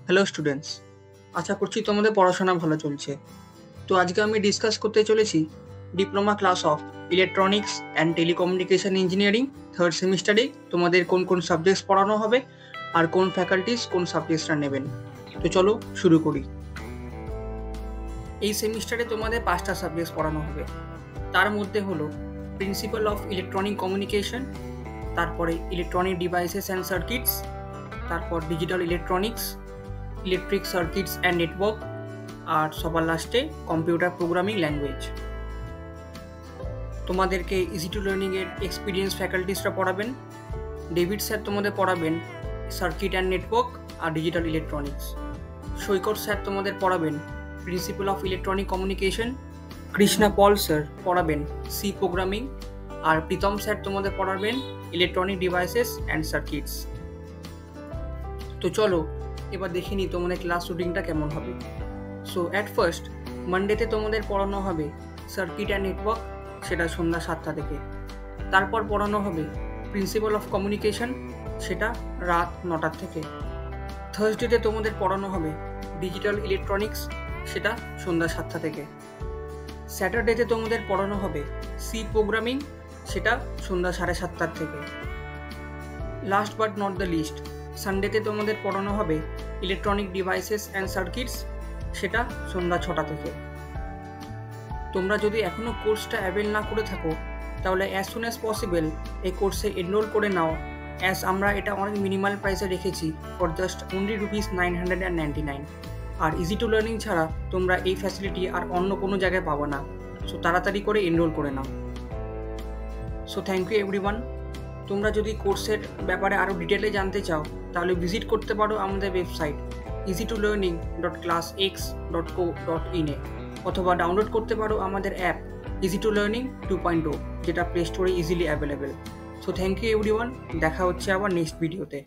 Hello students, আশা করছি তোমাদের পড়াশোনা ভালো চলছে। তো আজকে আমি ডিসকাস করতে চলেছি diploma class of electronics and telecommunication engineering third সেমিস্টারে তোমাদের কোন কোন সাবজেক্টস পড়ানো হবে আর কোন ফ্যাকাল্টিস কোন সাবজেক্টসটা নেবেন। তো চলো শুরু করি। এই সেমিস্টারে তোমাদের 5টা সাবজেক্টস পড়ানো হবে। তার মধ্যে হলো প্রিন্সিপাল অফ ইলেকট্রনিক কমিউনিকেশন, তারপরে ইলেকট্রনিক ডিভাইসেস অ্যান্ড সার্কিটস, তারপর digital electronics, electric circuits and network, আর সবার লাস্টে কম্পিউটার প্রোগ্রামিং ল্যাঙ্গুয়েজ। তোমাদেরকে ইজি টু লার্নিংয়ের এক্সপিরিয়েন্স ফ্যাকাল্টিসরা পড়াবেন। ডেভিড স্যার তোমাদের পড়াবেন সার্কিট অ্যান্ড নেটওয়ার্ক আর ডিজিটাল ইলেকট্রনিক্স। সৈকত স্যার তোমাদের পড়াবেন principal of electronic communication. Krishna Pal sir পড়াবেন সি প্রোগ্রামিং। আর প্রীতম স্যার তোমাদের পড়াবেন ইলেকট্রনিক ডিভাইসেস অ্যান্ড সার্কিটস। তো চলো এবার দেখে নিই তোমাদের ক্লাস রুটিনটা কেমন হবে। সো অ্যাট ফার্স্ট মানডেতে তোমাদের পড়ানো হবে সার্কিট অ্যান্ড নেটওয়ার্ক, সেটা সন্ধ্যা 7টা থেকে। তারপর পড়ানো হবে প্রিন্সিপাল অফ কমিউনিকেশন, সেটা রাত 9টার থেকে। থার্সডেতে তোমাদের পড়ানো হবে ডিজিটাল ইলেকট্রনিক্স, সেটা সন্ধ্যা 7টা থেকে। স্যাটারডেতে তোমাদের পড়ানো হবে সি প্রোগ্রামিং, সেটা সন্ধ্যা 7:30টার থেকে। Last but not the least, সানডেতে তোমাদের পড়ানো হবে ইলেকট্রনিক ডিভাইসেস অ্যান্ড সার্কিটস, সেটা সন্ধ্যা 6টা থেকে। তোমরা যদি এখনও কোর্সটা অ্যাভেল না করে থাকো তাহলে অ্যাজ সুন অ্যাজ পসিবল এই কোর্সে এনরোল করে নাও, অ্যাজ আমরা এটা অনেক মিনিমাল প্রাইসে রেখেছি ফর জাস্ট অনলি ₹999। আর ইজি টু লার্নিং ছাড়া তোমরা এই ফ্যাসিলিটি আর অন্য কোনো জায়গায় পাবো না। সো তাড়াতাড়ি করে এনরোল করে নাও। So thank you everyone. তোমরা যদি কোর্সের ব্যাপারে আরও ডিটেলে জানতে চাও তাহলে ভিজিট করতে পারো আমাদের ওয়েবসাইট easy2learning.classx.co.in এ, অথবা ডাউনলোড করতে পারো আমাদের অ্যাপ ইজি টু লার্নিং 2.0, যেটা প্লে স্টোরে easily available. So thank you everyone, দেখা হচ্ছে আবার নেক্সট ভিডিওতে।